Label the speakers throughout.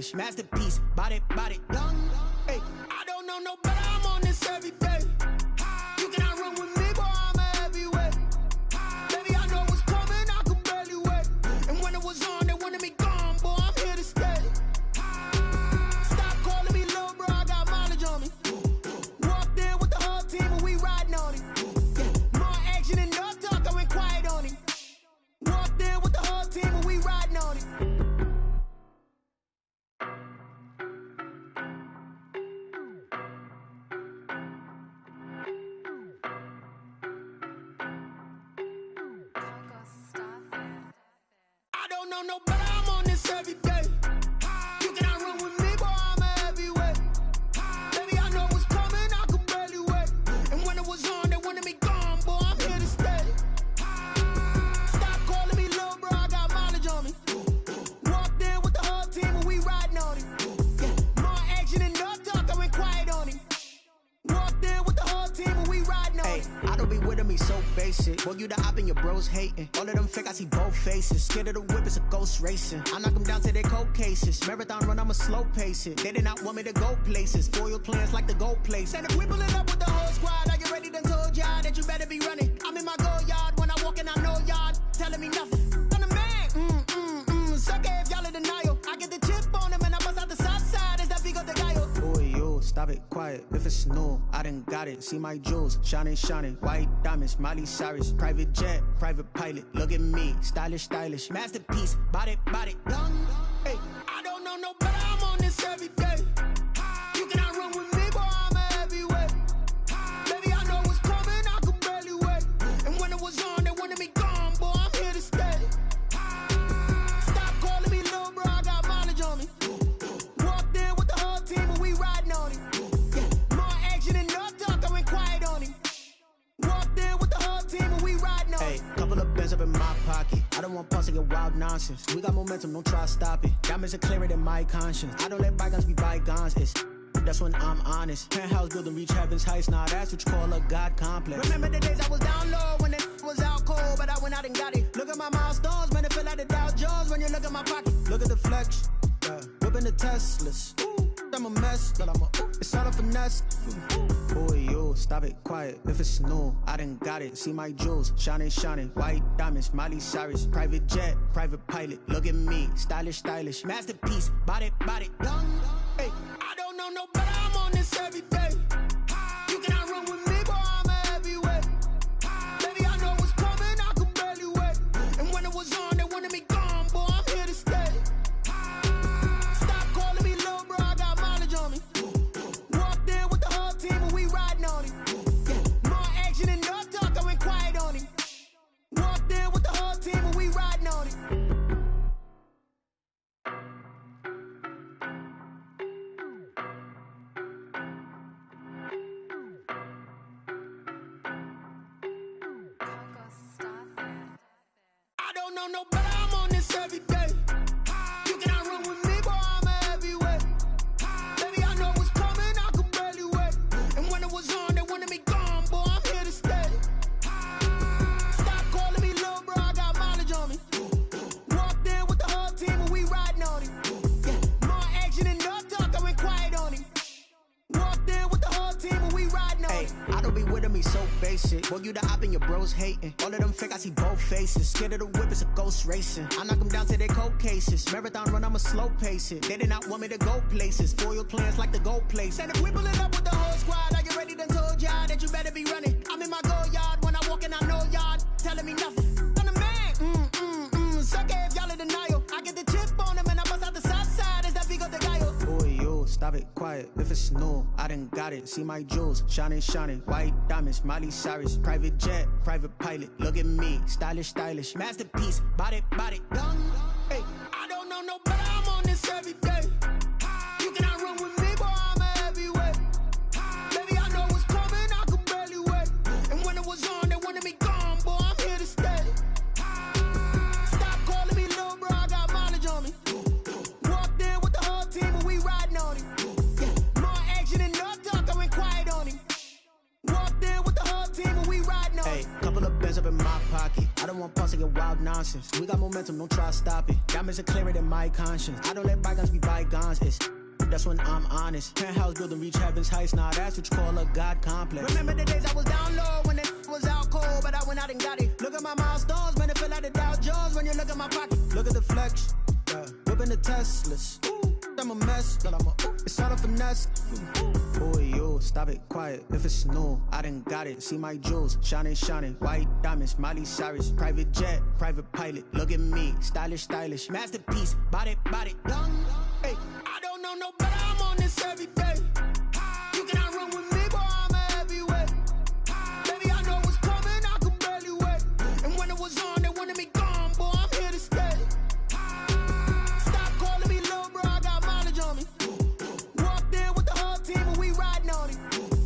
Speaker 1: stylish. Masterpiece, body, young. Hey, I don't know no better, I'm on this every day. You cannot run with me, boy, I'm a heavyweight. Baby, I know what's coming, I could barely wait. And when it was on, they wanted me gone, boy, I'm here to stay. Stop calling me little bro, I got mileage on me. Walked in with the whole team and we riding on it. More action and no talk, I went quiet on it. Walked in with the whole team and we riding on it. I don't know no better, I'm on this every day. You cannot run with me, boy, I'm a heavyweight. Baby, I know what's coming, I could barely wait. And when it was on, they wanted me gone, boy, I'm here to stay. Stop calling me little bro, I got mileage on me. Walked in with the whole team and we riding on it. More action and no talk, I went quiet on it. Walked in with the whole team and we riding on it. I don't be with me so basic. Boy, you the op and your bros hating. All of them fake, I see both faces. Scared of the whip, it's a ghost racing. I knock them down to their cold cases. Marathon run, I'ma slow pace it. They did not want me to go places. Foil plans like the gold place. And if we pulling up with the whole squad, I get ready done told y'all that you better be running. I'm in my go yard. When I walk in, I know y'all telling me nothing. I'm the man. Suck it if y'all in denial. I get the chip on them and I bust out the south side. It's that Vigo de Gallo. Boy, yo, stop it, quiet. If it's new, I done got it. See my jewels, shining. White diamonds, Miley Cyrus. Private jet, private pilot. Look at me, stylish. Masterpiece, body, young. Hey, I don't know no better, I'm on this every day. You cannot run with me, boy, I'm a heavyweight. Baby, I know what's coming, I could barely wait. And when it was on, they wanted me gone, boy, I'm here to stay. Stop calling me little bro, I got mileage on me. Walked in with the whole team and we riding on it. More action and no talk, I went quiet on it. Walked in with the whole team and we riding on it. Hey, couple of bands up in my pocket. I don't want pulse to get wild nonsense. We got momentum, don't try to stop it. Diamonds are clearer than my conscience. I don't let bygones be bygones. That's when I'm honest. Penthouse building, reach heaven's heights. Nah, that's what you call a God complex. Remember the days I was down low when it was out cold, but I went out and got it. Look at my milestones, man, it feel like the Dow Jones when you look at my pocket. Look at the flex, whipping the Teslas. I'm a mess, but it's all a finesse. Boy, yo, stop it, quiet. If it's new, I done got it. See my jewels, shining. White diamonds, Miley Cyrus. Private jet, private pilot. Look at me, stylish. Masterpiece, body, young. Hey, I don't know no better, I'm on this every day. You cannot run with me, boy, I'm a heavyweight. Baby, I know what's coming, I could barely wait. And when it was on, they wanted me gone, boy, I'm here to stay. Stop calling me little bro, I got mileage on me. Walked in with the whole team and we riding on it. More action and no talk, I went quiet on it. Walked in with the whole team and we riding on it. I don't know no better, I'm on this every day. You cannot run with me, boy, I'm a heavyweight. Baby, I know what's coming, I could barely wait. And when it was on, they wanted me gone, boy, I'm here to stay. Stop calling me little bro, I got mileage on me. Walked in with the whole team and we riding on it. More action and no talk, I went quiet on it. Walked in with the whole team and we riding on it. I don't be with me so basic. Boy, you the op and your bros hating. All of them fake, I see both faces. Scared of the whip, it's a ghost racing. I knock them down to their cold cases. Marathon run, I'ma slow pace it. They did not want me to go places. Foil plans like the gold place. And if we pulling up with the whole squad, I get ready done told y'all that you better be running. I'm in my go yard. When I walk in, I know y'all telling me nothing. I'm the man. Suck it if y'all in denial. I get the chip on them and I bust out the south side. It's that Vigo de Gallo. Boy, yo, stop it, quiet. If it's new, I done got it. See my jewels, shining. White diamonds, Miley Cyrus. Private jet, private pilot. Look at me, stylish. Masterpiece, body, young. Hey, I don't know no better, I'm on this every day. You cannot run with me, boy, I'm a heavyweight. Baby, I know what's coming, I could barely wait. And when it was on, they wanted me gone, boy, I'm here to stay. Stop calling me little bro, I got mileage on me. Walked in with the whole team and we riding on it. More action and no talk, I went quiet on it. Walked in with the whole team and we riding on it. Hey, couple of bands up in my pocket. I don't want pulse to get wild nonsense. We got momentum, don't try to stop it. Diamonds are clearer than my conscience. I don't let bygones be bygones. That's when I'm honest. Penthouse building, reach heaven's heights. Nah, that's what you call a God complex. Remember the days I was down low when it was out cold, but I went out and got it. Look at my milestones, man, it feel like the Dow Jones when you look at my pocket. Look at the flex, whipping the Teslas. I'm a mess, but it's all a finesse. Boy, yo, stop it, quiet. If it's new, I done got it. See my jewels, shining, shining. White diamonds, Miley Cyrus. Private jet, private pilot. Look at me, stylish, stylish. Masterpiece, body, young. Hey, I don't know no better. I'm on this every day. You cannot run with me, boy. I'm a heavyweight. Baby, I know what's coming. I could barely wait. And when it was on, they wanted me gone, boy. I'm here to stay. Stop calling me little bro. I got mileage on me. Walked in with the whole team and we riding on it.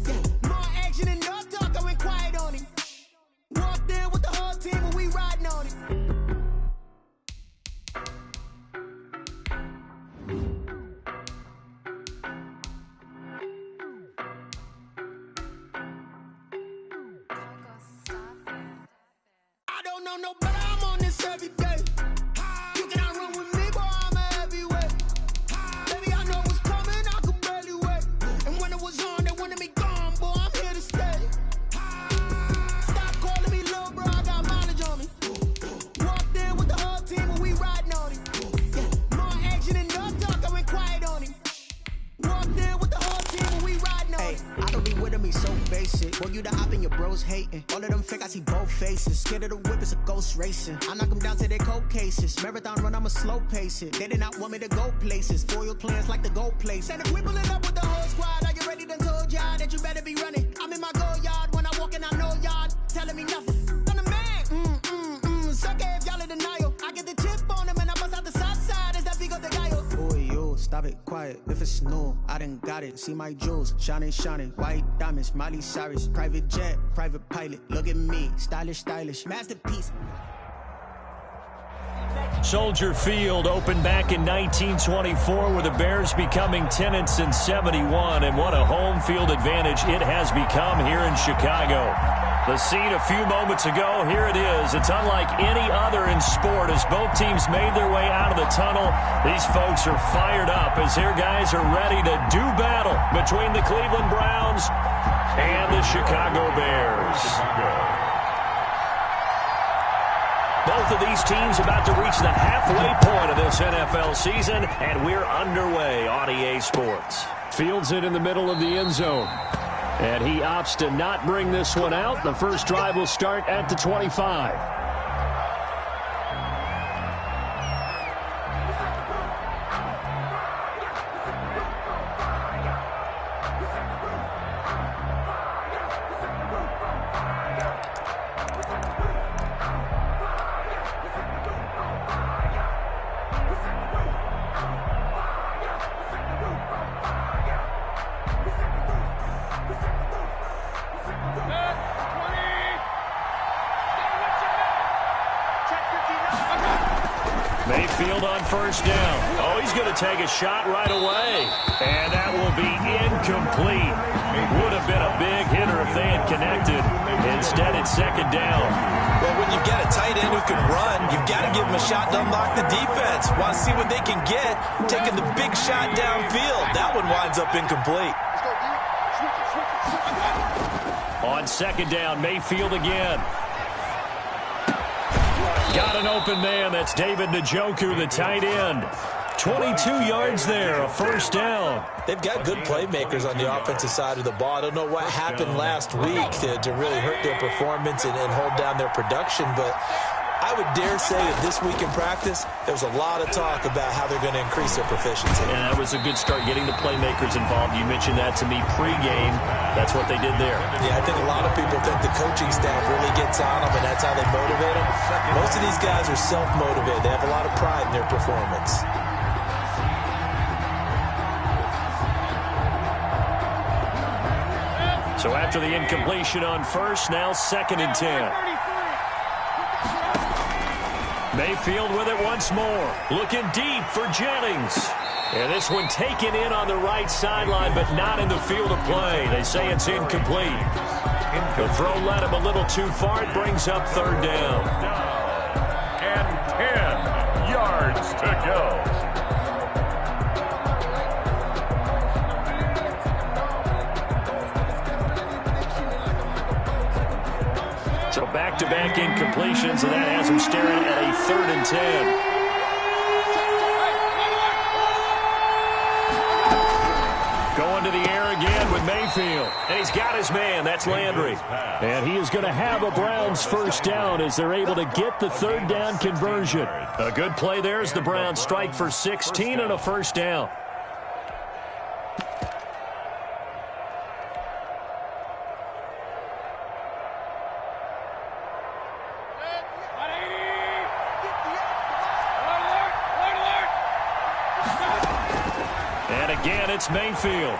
Speaker 1: Yeah. More action and no talk. I went quiet on it. Walked in with the whole team and we riding on it. No better, I'm on this every day. You cannot run with me, boy, I'm a heavyweight. Baby, I know what's coming, I could barely wait. And when it was on, they wanted me gone, boy, I'm here to stay. Stop calling me little bro, I got mileage on me. Walked in with the whole team and we riding on it. Yeah. More action and no talk, I went quiet on it. Walked in with the whole team and we riding on it. I don't be with me so basic. Boy, you the op and your bros hating. All of them fake, I see both faces. Scared of the whip, it's a ghost racing. I knock them down to their cold cases. Marathon run, I'ma slow pace it. They did not want me to go places. Foil plans like the go place. And if we pulling up with the whole squad, are you ready? Done told y'all that you better be running. I'm in my go yard. When I walk in, I know y'all telling me nothing. I'm the man. Suck it if y'all in denial. I get the chip on them and I bust out the south side. Is that Vigo de Gallo? Boy, yo, stop it, quiet. If it's new, I done got it. See my jewels, shining, shining. White diamonds, Miley Cyrus. Private jet, private pilot. Look at me, stylish, stylish. Masterpiece.
Speaker 2: Soldier Field opened back in 1924 with the Bears becoming 10-71, and what a home field advantage it has become here in Chicago. The scene a few moments ago, here it is. It's unlike any other in sport as both teams made their way out of the tunnel. These folks are fired up as their guys are ready to do battle between the Cleveland Browns and the Chicago Bears. Both of these teams about to reach the halfway point of this NFL season, and we're underway on EA Sports.
Speaker 3: Fields it in the middle of the end zone. And he opts to not bring this one out. The first drive will start at the 25.
Speaker 2: Mayfield on first down. Oh, he's going to take a shot right away. And that will be incomplete. Would have been a big hitter if they had connected. Instead, it's second down.
Speaker 4: Well, when you've got a tight end who can run, you've got to give him a shot to unlock the defense. Want to see what they can get. Taking the big shot downfield. That one winds up incomplete.
Speaker 2: On second down, Mayfield again. Got an open man. That's David Njoku, the tight end. 22 yards there, a first down.
Speaker 4: They've got good playmakers on the offensive side of the ball. I don't know what happened last week to really hurt their performance and hold down their production, but I would dare say that this week in practice, there was a lot of talk about how they're going to increase their proficiency.
Speaker 2: And that was a good start, getting the playmakers involved. You mentioned that to me pregame. That's what they did there.
Speaker 4: Yeah, I think a lot of people think the coaching staff really gets on them, and that's how they motivate them. Most of these guys are self-motivated. They have a lot of pride in their performance.
Speaker 2: So after the incompletion on first, now 2nd and 10. Mayfield with it once more. Looking deep for Jennings. And this one taken in on the right sideline, but not in the field of play. They say it's incomplete. The throw led him a little too far. It brings up third down.
Speaker 5: And 10 yards to go.
Speaker 2: So back-to-back incompletions, and that has him staring at a 3rd and 10. Going to the air again with Mayfield. And he's got his man. That's Landry. And he is going to have a Browns first down as they're able to get the 3rd down conversion. A good play there as the Browns strike for 16 and a first down. Again, it's Mayfield.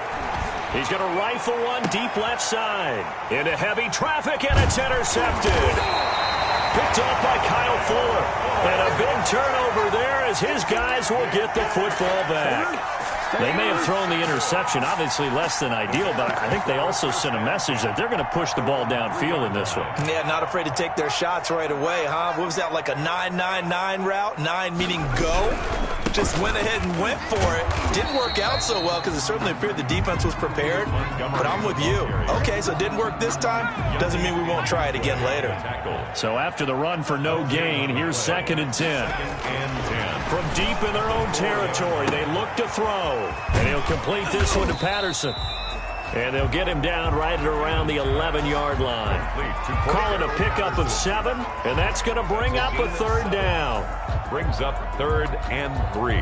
Speaker 2: He's going to rifle one deep left side. Into heavy traffic, and it's intercepted. Picked up by Kyle Fuller. And a big turnover there as his guys will get the football back. They may have thrown the interception, obviously less than ideal, but I think they also sent a message that they're going to push the ball downfield in this one.
Speaker 4: Yeah, not afraid to take their shots right away, huh? What was that, like a 9-9-9 route? 9 meaning go? Just went ahead and went for it. Didn't work out so well because it certainly appeared the defense was prepared. But I'm with you. Okay, so it didn't work this time. Doesn't mean we won't try it again later.
Speaker 2: So after the run for no gain, here's 2nd and 10. From deep in their own territory, they look to throw. And he'll complete this one to Patterson. And they'll get him down right at around the 11-yard line. Call it a pickup of 7, and that's going to bring up a 3rd down.
Speaker 5: Brings up 3rd and 3.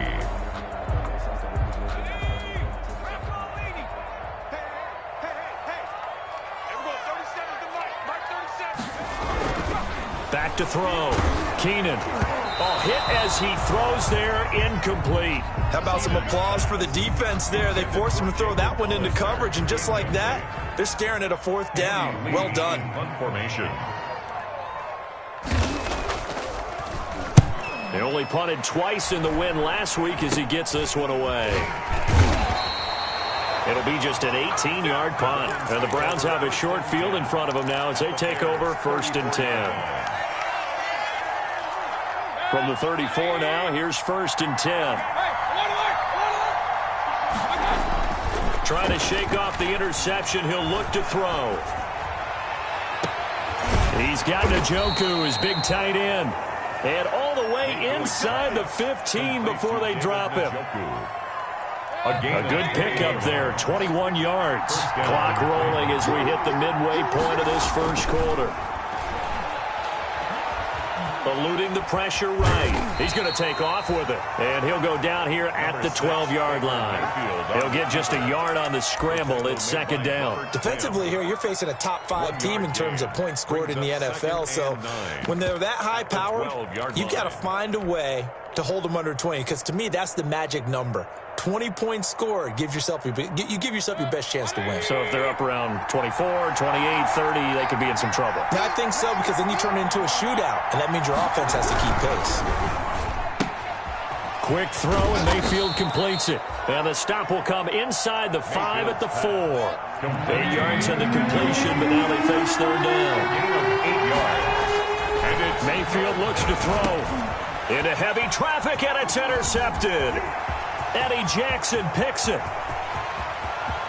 Speaker 2: Back to throw. Keenan. Oh, hit as he throws there, incomplete.
Speaker 4: How about some applause for the defense there? They forced him to throw that one into coverage, and just like that, they're staring at a 4th down. Well done.
Speaker 5: Formation.
Speaker 2: They only punted twice in the win last week as he gets this one away. It'll be just an 18-yard punt. And the Browns have a short field in front of them now as they take over 1st and 10. From the 34 now, here's 1st and 10. Trying to shake off the interception. He'll look to throw. He's got Njoku, his big tight end. And all the way inside the 15 before they drop him. A good pickup there, 21 yards. Clock rolling as we hit the midway point of this first quarter. Eluding the pressure right. He's going to take off with it. And he'll go down here at the 12-yard line. He'll get just a yard on the scramble. It's 2nd down.
Speaker 4: Defensively here, you're facing a top 5 team in terms of points scored in the NFL. So when they're that high power, you got to find a way to hold them under 20. Because to me, that's the magic number. 20 points scored, you give yourself your best chance to win.
Speaker 2: So if they're up around 24, 28, 30, they could be in some trouble.
Speaker 4: Yeah, I think so, because then you turn it into a shootout, and that means your offense has to keep pace.
Speaker 2: Quick throw, and Mayfield completes it. And the stop will come inside the 5 at the 4. 8 yards on the completion, but now they face 3rd down.
Speaker 5: 8 yards.
Speaker 2: Mayfield looks to throw. Into heavy traffic, and it's intercepted. Eddie Jackson picks it.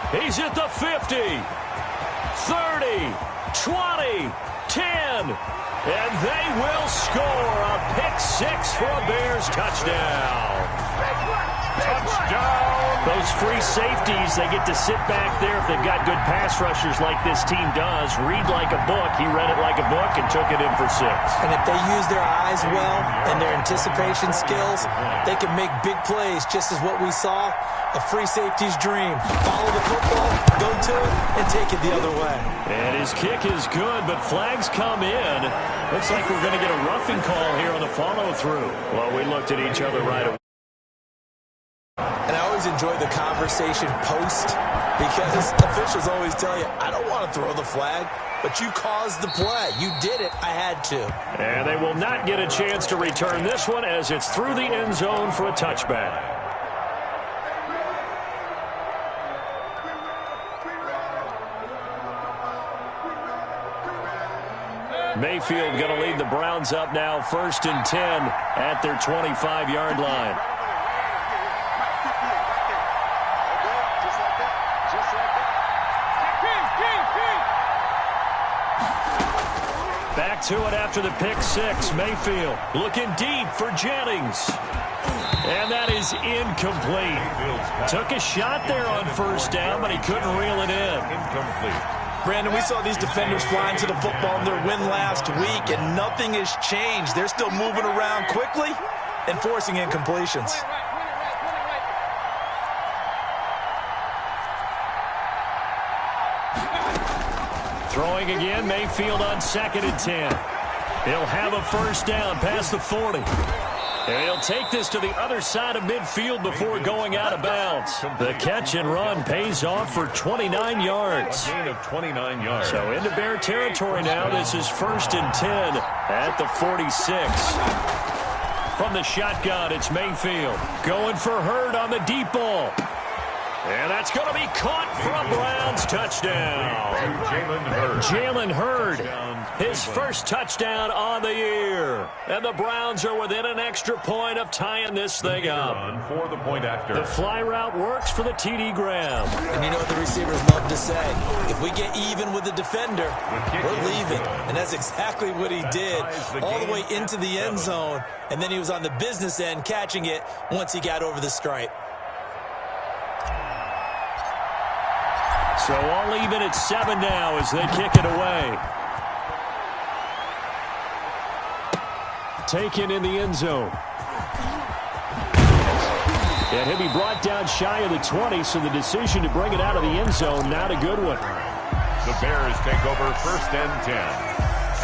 Speaker 2: He's at the 50, 30, 20, 10, and they will score a pick 6 for a Bears touchdown.
Speaker 5: Touchdown!
Speaker 2: Those free safeties, they get to sit back there if they've got good pass rushers like this team does. Read like a book. He read it like a book and took it in for 6.
Speaker 4: And if they use their eyes well and their anticipation skills, they can make big plays, just as what we saw, a free safety's dream. Follow the football, go to it, and take it the other way.
Speaker 2: And his kick is good, but flags come in. Looks like we're going to get a roughing call here on the follow-through. Well, we looked at each other right away.
Speaker 4: And I always enjoy the conversation post, because officials always tell you, I don't want to throw the flag, but you caused the play. You did it. I had to.
Speaker 2: And they will not get a chance to return this one as it's through the end zone for a touchback. Mayfield going to lead the Browns up now, 1st and 10 at their 25-yard line. Back to it after the pick six. Mayfield looking deep for Jennings. And that is incomplete. Took a shot there on 1st down, but he couldn't reel it in.
Speaker 5: Incomplete.
Speaker 4: Brandon, we saw these defenders flying to the football in their win last week, and nothing has changed. They're still moving around quickly and forcing incompletions.
Speaker 2: Throwing again, Mayfield on 2nd and 10. He'll have a 1st down past the 40. And he'll take this to the other side of midfield before going out of bounds. The catch and run pays off for 29 yards.
Speaker 5: A gain of 29 yards.
Speaker 2: So into Bear territory now. This is 1st and 10 at the 46. From the shotgun, it's Mayfield. Going for Hurd on the deep ball. And that's going to be caught for a Browns touchdown. Jalen Hurd, his first touchdown on the year. And the Browns are within an extra point of tying this thing up.
Speaker 5: For the point after.
Speaker 2: The fly route works for the TD Graham.
Speaker 4: And you know what the receivers love to say? If we get even with the defender, we're leaving. And that's exactly what he did, all the way into the end zone. And then he was on the business end catching it once he got over the stripe.
Speaker 2: So all even at 7 now as they kick it away. Taken in the end zone. And he'll be brought down shy of the 20, so the decision to bring it out of the end zone, not a good one.
Speaker 5: The Bears take over 1st and 10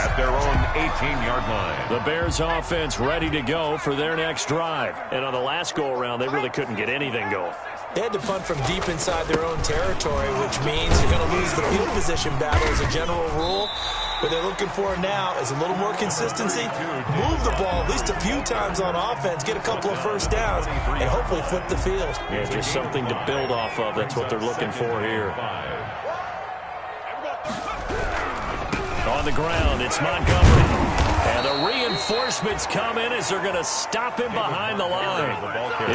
Speaker 5: at their own 18-yard line.
Speaker 2: The Bears offense ready to go for their next drive. And on the last go-around, they really couldn't get anything going.
Speaker 4: They had to punt from deep inside their own territory, which means you're going to lose the field position battle as a general rule. What they're looking for now is a little more consistency, move the ball at least a few times on offense, get a couple of 1st downs, and hopefully flip the field.
Speaker 2: Yeah, just something to build off of. That's what they're looking for here. On the ground, it's Montgomery. And the reinforcements come in as they're going to stop him behind the line.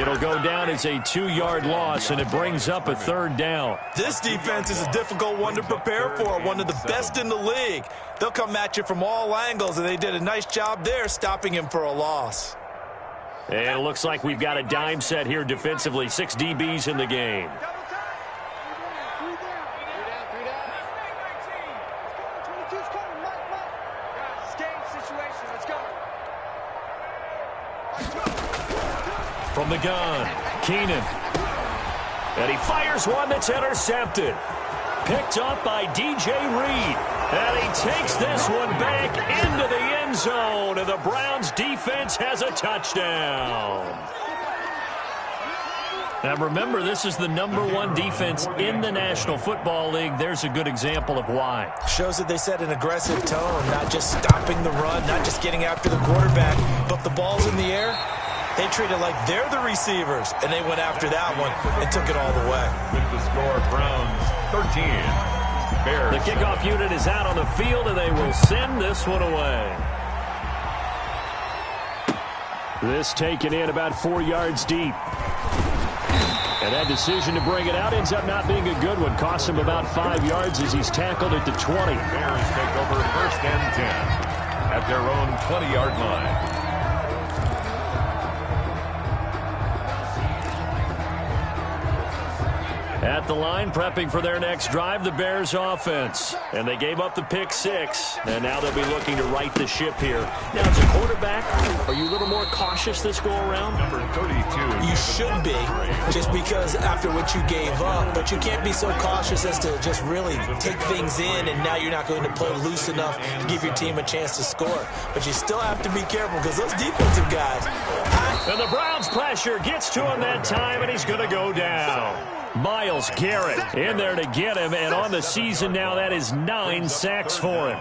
Speaker 2: It'll go down as a 2-yard loss, and it brings up a 3rd down.
Speaker 4: This defense is a difficult one to prepare for, one of the best in the league. They'll come at you from all angles, and they did a nice job there stopping him for a loss.
Speaker 2: And it looks like we've got a dime set here defensively. 6 DBs in the game. From the gun, Keenan. And he fires one that's intercepted. Picked up by DJ Reed. And he takes this one back into the end zone. And the Browns defense has a touchdown. Now remember, this is the #1 defense in the National Football League. There's a good example of why.
Speaker 4: Shows that they set an aggressive tone, not just stopping the run, not just getting after the quarterback, but if the ball's in the air, they treat it like they're the receivers, and they went after that one and took it all the way.
Speaker 5: With the score, Browns 13, Bears.
Speaker 2: The kickoff unit is out on the field, and they will send this one away. This taken in about 4 yards deep. And that decision to bring it out ends up not being a good one. Costs him about 5 yards as he's tackled at the 20.
Speaker 5: Bears take over 1st and 10 at their own 20-yard line.
Speaker 2: At the line, prepping for their next drive, the Bears offense. And they gave up the pick 6, and now they'll be looking to right the ship here. Now, as a quarterback, are you a little more cautious this go-around?
Speaker 5: Number 32.
Speaker 4: You should be, just because after what you gave up, but you can't be so cautious as to just really take things in, and now you're not going to play loose enough to give your team a chance to score. But you still have to be careful, because those defensive guys...
Speaker 2: And the Browns' pressure gets to him that time, and he's going to go down. Myles Garrett in there to get him, and on the season now, that is 9 sacks for him.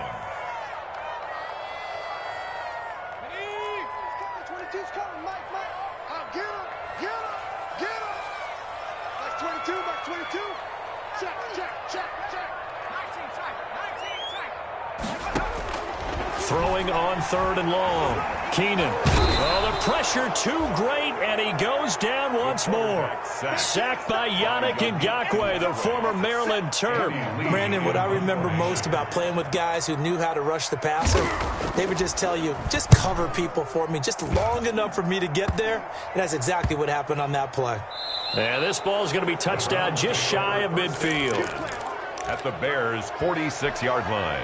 Speaker 2: throwing on 3rd and long. Keenan. Oh, the pressure too great, and he goes down once more. Sacked by Yannick Ngakoue, the former Maryland Terp.
Speaker 4: Brandon, what I remember most about playing with guys who knew how to rush the passer, they would just tell you, just cover people for me, just long enough for me to get there. And that's exactly what happened on that play.
Speaker 2: And this ball is going to be touchdown just shy of midfield.
Speaker 5: At the Bears' 46-yard line.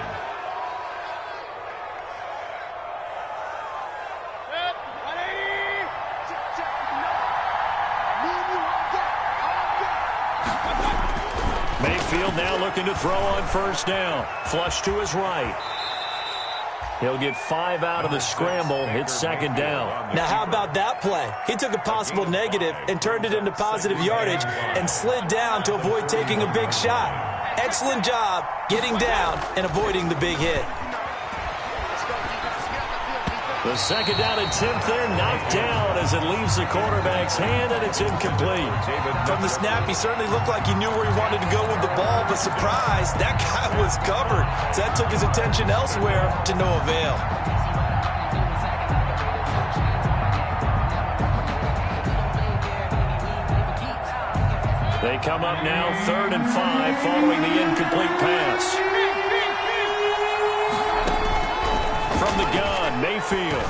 Speaker 2: Mayfield now looking to throw on 1st down. Flush to his right. He'll get 5 out of the scramble. It's 2nd down.
Speaker 4: Now, how about that play? He took a possible negative and turned it into positive yardage and slid down to avoid taking a big shot. Excellent job getting down and avoiding the big hit.
Speaker 2: The 2nd down and 10th there, knocked down as it leaves the quarterback's hand, and it's incomplete.
Speaker 4: From the snap, he certainly looked like he knew where he wanted to go with the ball, but surprise, that guy was covered. So that took his attention elsewhere to no avail.
Speaker 2: They come up now 3rd and 5 following the incomplete pass. From the gun, Mayfield.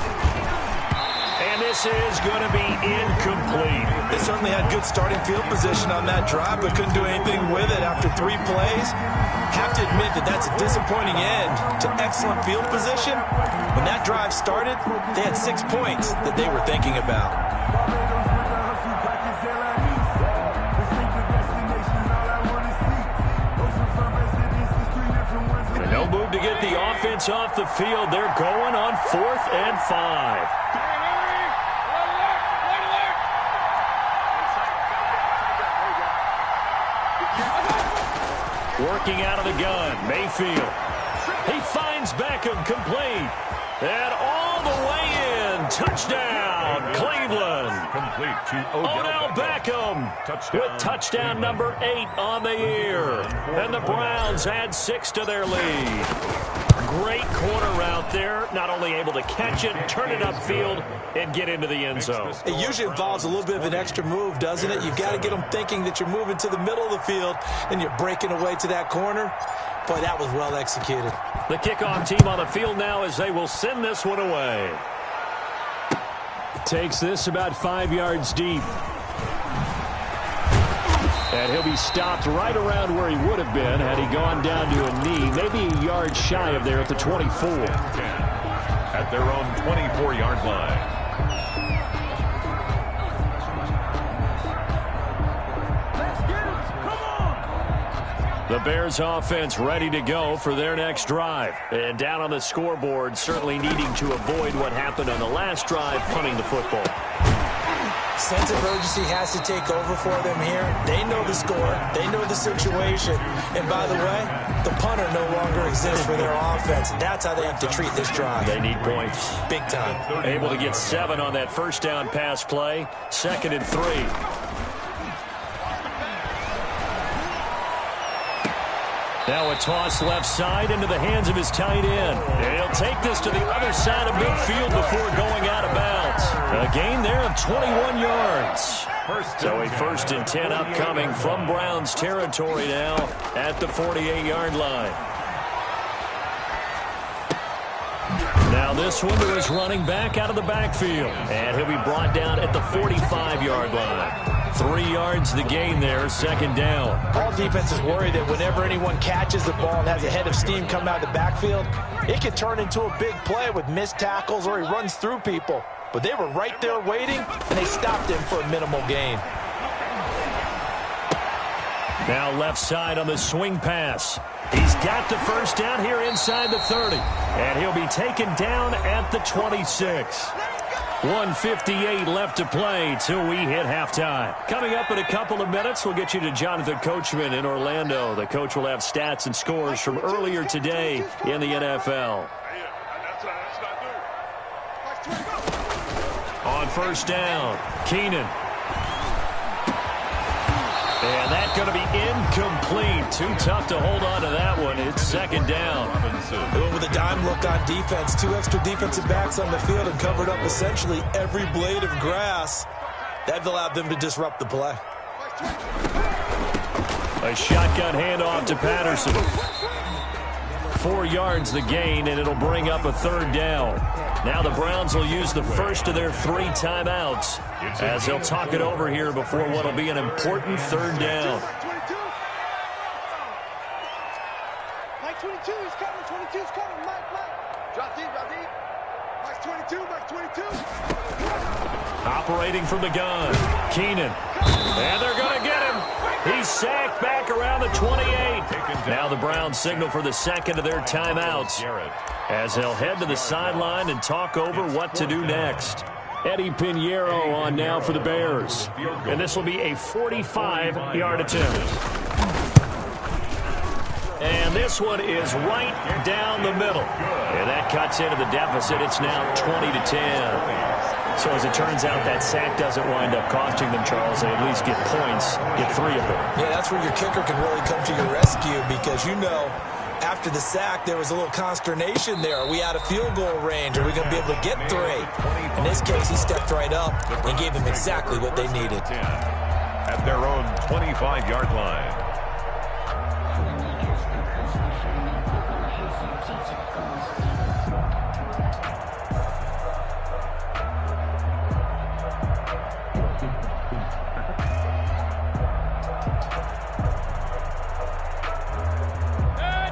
Speaker 2: And this is going to be incomplete.
Speaker 4: They certainly had good starting field position on that drive, but couldn't do anything with it after 3 plays. Have to admit that that's a disappointing end to excellent field position. When that drive started, they had 6 points that they were thinking about.
Speaker 2: No move to get the offense off the field. They're going on 4th and 5. Working out of the gun, Mayfield. He finds Beckham, complete. And all the way in. Touchdown, Cleveland.
Speaker 5: Complete to
Speaker 2: Odell Beckham with touchdown number 8 on the year. And the Browns add 6 to their lead. Great corner route there. Not only able to catch it, turn it upfield, and get into the end zone.
Speaker 4: It usually involves a little bit of an extra move, doesn't it? You've got to get them thinking that you're moving to the middle of the field and you're breaking away to that corner. Boy, that was well executed.
Speaker 2: The kickoff team on the field now as they will send this one away.
Speaker 3: Takes this about 5 yards deep. And he'll be stopped right around where he would have been had he gone down to a knee, maybe a yard shy of there at the 24.
Speaker 5: At their own 24-yard line.
Speaker 2: The Bears offense ready to go for their next drive. And down on the scoreboard, certainly needing to avoid what happened on the last drive, punting the football.
Speaker 4: Sense of urgency has to take over for them here. They know the score. They know the situation. And by the way, the punter no longer exists for their offense. That's how they have to treat this drive.
Speaker 2: They need points.
Speaker 4: Big time.
Speaker 2: Able to get 7 on that first down pass play. 2nd and 3. Now a toss left side into the hands of his tight end. And he'll take this to the other side of midfield before going out of bounds. A gain there of 21 yards. So a 1st and 10 upcoming from Browns territory now at the 48-yard line. Now this one to his running back out of the backfield. And he'll be brought down at the 45-yard line. 3 yards the gain there, 2nd down.
Speaker 4: All defenses worry that whenever anyone catches the ball and has a head of steam come out of the backfield, it can turn into a big play with missed tackles or he runs through people. But they were right there waiting, and they stopped him for a minimal gain.
Speaker 2: Now left side on the swing pass. He's got the first down here inside the 30. And he'll be taken down at the 26. 1:58 left to play till we hit halftime. Coming up in a couple of minutes, we'll get you to Jonathan Coachman in Orlando. The coach will have stats and scores from earlier today in the NFL. On first down, Keenan. And that going to be incomplete. Too tough to hold on to that one. It's second down.
Speaker 4: They went with a dime look on defense. 2 extra defensive backs on the field and covered up essentially every blade of grass. That allowed them to disrupt the play.
Speaker 2: A shotgun handoff to Patterson. 4 yards the gain, and it'll bring up a third down. Now the Browns will use the first of their 3 timeouts as they'll talk it over here before what will be an important third down.
Speaker 6: Mike 22 is coming. 22 is coming. Mike. Drop deep. Mike 22. Mike 22.
Speaker 2: Operating from the gun. Keenan. And they're going to get him. He's sacked back around the 28. Now the Browns signal for the second of their timeouts as they'll head to the sideline and talk over what to do next. Eddie Pinheiro on now for the Bears. And this will be a 45-yard attempt. And this one is right down the middle. And that cuts into the deficit. It's now 20-10. So as it turns out, that sack doesn't wind up costing them, Charles. They at least get points, get 3 of them.
Speaker 4: Yeah, that's where your kicker can really come to your rescue because, after the sack, there was a little consternation there. Are we out of field goal range? Are we going to be able to get 3? In this case, he stepped right up and gave them exactly what they needed.
Speaker 5: At their own 25-yard line.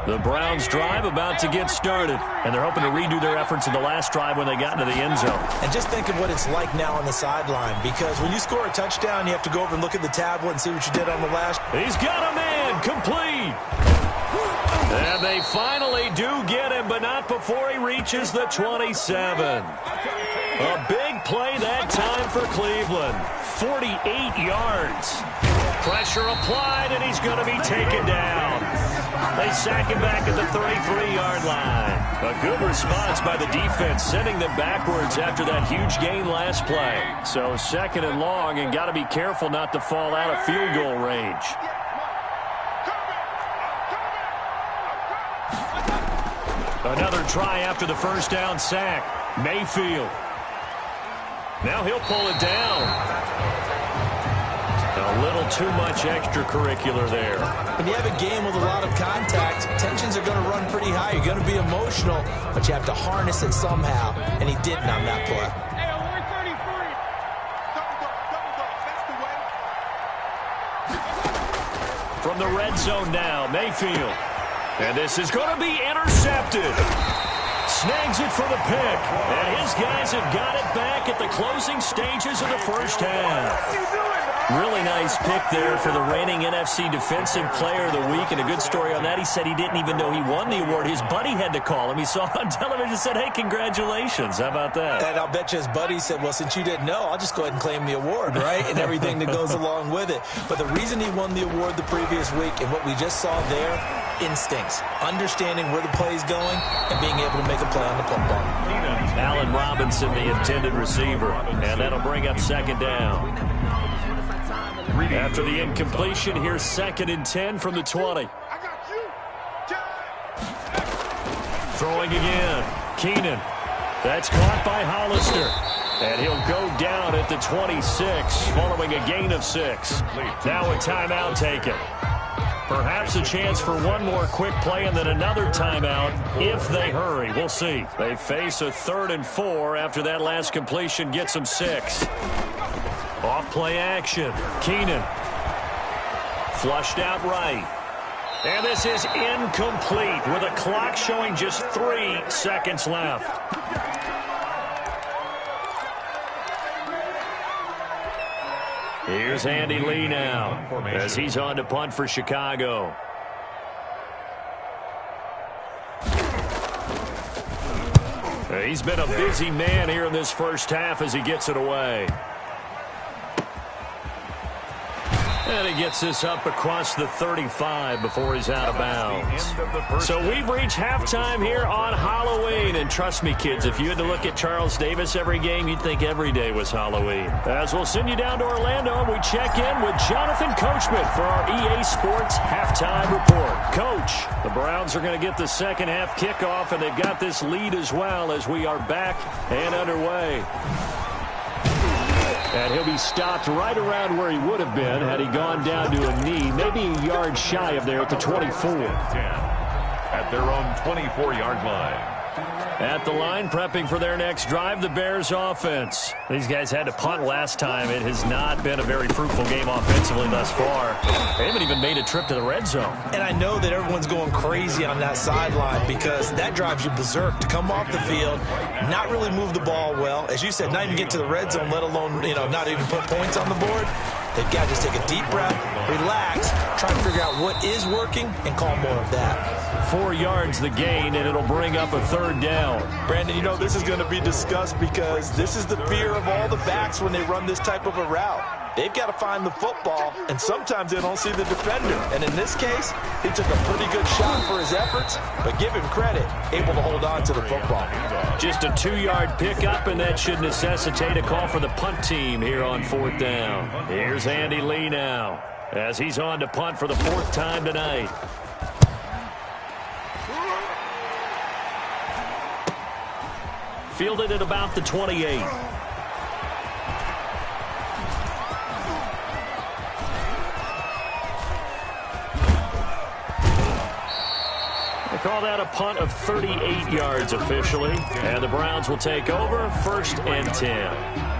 Speaker 2: The Browns drive about to get started, and they're hoping to redo their efforts in the last drive when they got into the end zone.
Speaker 4: And just think of what it's like now on the sideline, because when you score a touchdown, you have to go over and look at the tablet and see what you did on the last.
Speaker 2: He's got a man, complete. And they finally do get him, but not before he reaches the 27. A big play that time for Cleveland. 48 yards. Pressure applied, and he's going to be taken down. They sack him back at the 33-yard line. A good response by the defense, sending them backwards after that huge gain last play. So second and long, and got to be careful not to fall out of field goal range. Another try after the first down sack. Mayfield. Now he'll pull it down. A little too much extracurricular there.
Speaker 4: When you have a game with a lot of contact, tensions are going to run pretty high. You're going to be emotional, but you have to harness it somehow, and he didn't on that play.
Speaker 2: From the red zone now, Mayfield. And this is going to be intercepted. Snags it for the pick. And his guys have got it back at the closing stages of the first half. Really nice pick there for the reigning NFC Defensive Player of the Week. And a good story on that. He said he didn't even know he won the award. His buddy had to call him. He saw it on television and said, hey, congratulations. How about that?
Speaker 4: And I'll bet you his buddy said, well, since you didn't know, I'll just go ahead and claim the award, right? And everything that goes along with it. But the reason he won the award the previous week and what we just saw there, instincts, understanding where the play is going and being able to make a play on the football.
Speaker 2: Allen Robinson, the intended receiver. And that'll bring up second down. After the incompletion, here's second and 10 from the 20. Throwing again. Keenan. That's caught by Hollister. And he'll go down at the 26 following a gain of 6. Now a timeout taken. Perhaps a chance for one more quick play and then another timeout if they hurry. We'll see. They face a 3rd and 4 after that last completion gets them 6. Off play action. Keenan. Flushed out right. And this is incomplete with a clock showing just 3 seconds left. Here's Andy Lee now as he's on to punt for Chicago. He's been a busy man here in this first half as he gets it away. And he gets this up across the 35 before he's out of bounds. So we've reached halftime here on Halloween. And trust me, kids, if you had to look at Charles Davis every game, you'd think every day was Halloween. As we'll send you down to Orlando, and we check in with Jonathan Coachman for our EA Sports Halftime Report. Coach, the Browns are going to get the second half kickoff, and they've got this lead as well as we are back and underway. And he'll be stopped right around where he would have been had he gone down to a knee, maybe a yard shy of there at the 24.
Speaker 5: At their own 24-yard line.
Speaker 2: At the line, prepping for their next drive, the Bears offense. These guys had to punt last time. It has not been a very fruitful game offensively thus far. They haven't even made a trip to the red zone.
Speaker 4: And I know that everyone's going crazy on that sideline because that drives you berserk to come off the field, not really move the ball well. As you said, not even get to the red zone, let alone, not even put points on the board. They've got to just take a deep breath, relax, try to figure out what is working, and call more of that.
Speaker 2: 4 yards the gain, and it'll bring up a third down.
Speaker 4: Brandon, this is going to be discussed because this is the fear of all the backs when they run this type of a route. They've got to find the football, and sometimes they don't see the defender. And in this case, he took a pretty good shot for his efforts, but give him credit, able to hold on to the football.
Speaker 2: Just a 2-yard pickup, and that should necessitate a call for the punt team here on 4th down. Here's Andy Lee now as he's on to punt for the 4th time tonight. Fielded at about the 28. They call that a punt of 38 yards officially. And the Browns will take over 1st and 10.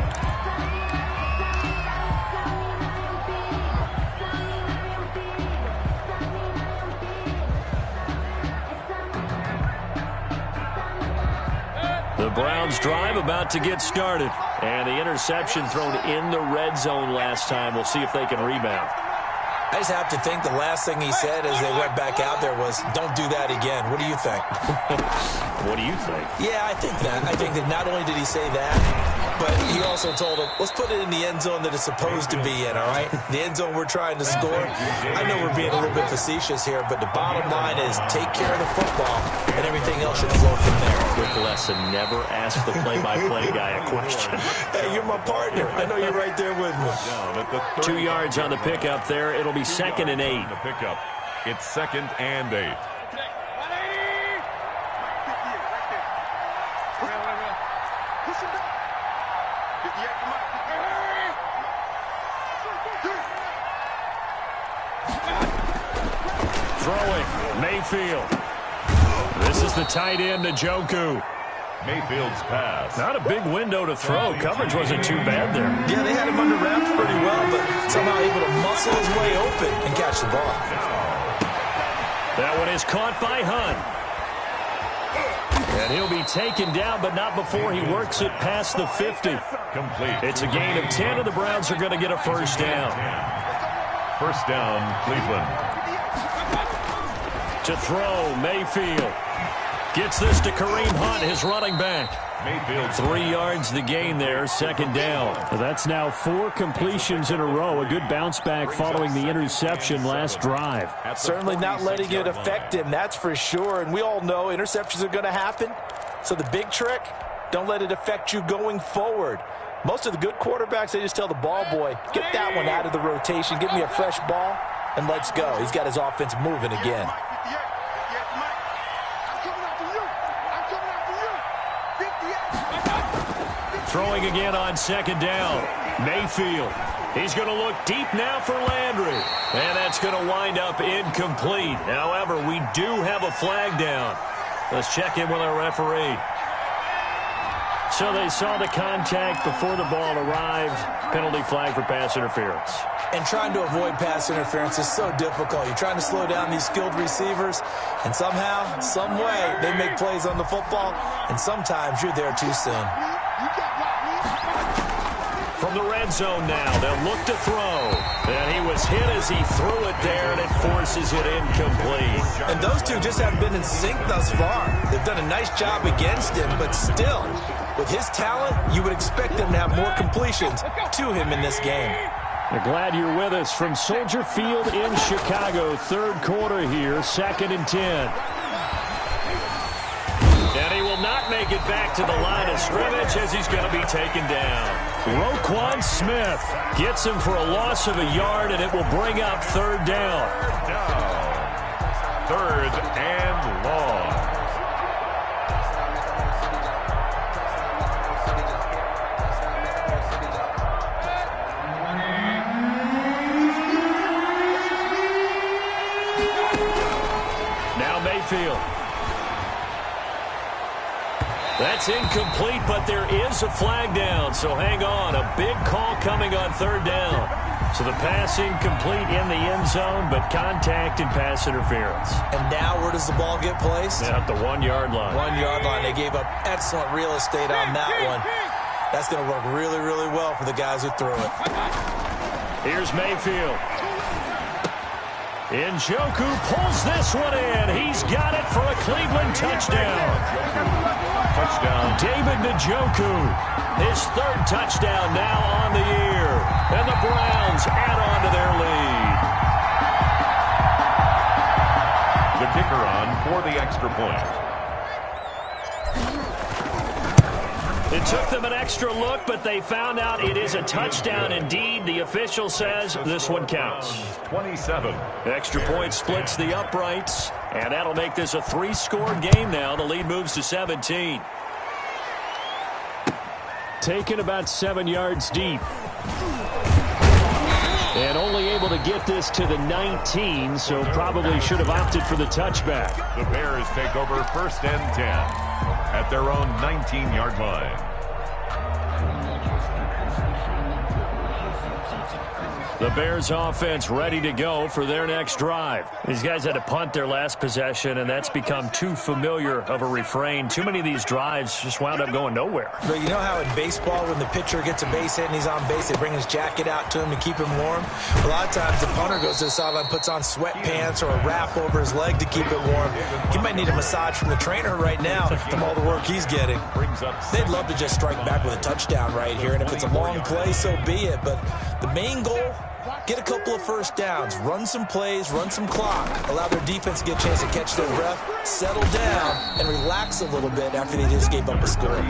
Speaker 2: The Browns drive about to get started. And the interception thrown in the red zone last time. We'll see if they can rebound.
Speaker 4: I just have to think the last thing he said as they went back out there was, don't do that again. What do you think?
Speaker 2: What do you think?
Speaker 4: Yeah, I think that. I think that not only did he say that, but he also told him, let's put it in the end zone that it's supposed to be in, all right? The end zone we're trying to score. I know we're being a little bit facetious here, but the bottom line is take care of the football, and everything else should flow from there.
Speaker 2: Quick lesson, never ask the play-by-play guy a question.
Speaker 4: Hey, you're my partner. I know you're right there with me.
Speaker 2: 2 yards on the pickup there. It'll be 2nd and 8.
Speaker 5: The pickup. It's 2nd and 8.
Speaker 2: Throwing, Mayfield. This is the tight end, Njoku.
Speaker 5: Mayfield's pass.
Speaker 2: Not a big window to throw. Coverage wasn't too bad there.
Speaker 4: Yeah, they had him under wraps pretty well, but somehow able to muscle his way open and catch the ball.
Speaker 2: That one is caught by Hunt. And he'll be taken down, but not before he works it past the 50.
Speaker 5: Complete.
Speaker 2: It's a gain of 10, and the Browns are going to get a 1st down.
Speaker 5: 1st down, Cleveland.
Speaker 2: To throw, Mayfield. Gets this to Kareem Hunt, his running back.
Speaker 5: Mayfield.
Speaker 2: 3 yards the gain there, 2nd down. That's now 4 completions in a row. A good bounce back following the interception last drive.
Speaker 4: Certainly not letting it affect him, that's for sure. And we all know interceptions are going to happen. So the big trick, don't let it affect you going forward. Most of the good quarterbacks, they just tell the ball boy, get that one out of the rotation, give me a fresh ball, and let's go. He's got his offense moving again.
Speaker 2: Throwing again on 2nd down. Mayfield. He's going to look deep now for Landry. And that's going to wind up incomplete. However, we do have a flag down. Let's check in with our referee. So they saw the contact before the ball arrived. Penalty flag for pass interference.
Speaker 4: And trying to avoid pass interference is so difficult. You're trying to slow down these skilled receivers, and somehow, some way, they make plays on the football, and sometimes you're there too soon.
Speaker 2: From the red zone now, they'll look to throw. And he was hit as he threw it there, and it forces it incomplete.
Speaker 4: And those two just haven't been in sync thus far. They've done a nice job against him, but still, with his talent, you would expect them to have more completions to him in this game.
Speaker 3: We're glad you're with us from Soldier Field in Chicago. Third quarter here, 2nd and 10.
Speaker 2: And he will not make it back to the line of scrimmage as he's going to be taken down.
Speaker 3: Roquan Smith gets him for a loss of a yard, and it will bring up 3rd down.
Speaker 5: Third and long.
Speaker 3: Now Mayfield.
Speaker 2: That's incomplete, but there is a flag down, so hang on. A big call coming on 3rd down. So the pass incomplete in the end zone, but contact and pass interference.
Speaker 4: And now where does the ball get placed?
Speaker 2: At the 1-yard line.
Speaker 4: 1-yard line. They gave up excellent real estate on that one. That's going to work really, really well for the guys who threw it.
Speaker 3: Here's Mayfield. Njoku pulls this one in. He's got it for a Cleveland touchdown. David Njoku, his 3rd touchdown now on the year. And the Browns add on to their lead.
Speaker 5: The kicker on for the extra point.
Speaker 2: It took them an extra look, but they found out it is a touchdown indeed. The official says this one counts.
Speaker 5: 27.
Speaker 2: Extra point splits the uprights, and that'll make this a 3-score game now. The lead moves to 17.
Speaker 3: Taken about 7 yards deep. And only able to get this to the 19, so probably should have opted for the touchback.
Speaker 5: The Bears take over 1st and 10 at their own 19-yard line.
Speaker 3: The Bears offense ready to go for their next drive.
Speaker 2: These guys had to punt their last possession, and that's become too familiar of a refrain. Too many of these drives just wound up going nowhere.
Speaker 4: But you know how in baseball, when the pitcher gets a base hit and he's on base, they bring his jacket out to him to keep him warm? A lot of times the punter goes to the sideline, puts on sweatpants or a wrap over his leg to keep it warm. He might need a massage from the trainer right now from all the work he's getting. They'd love to just strike back with a touchdown right here, and if it's a long play, so be it. But the main goal, get a couple of first downs, run some plays, run some clock, allow their defense to get a chance to catch their breath, settle down, and relax a little bit after they just gave up a score.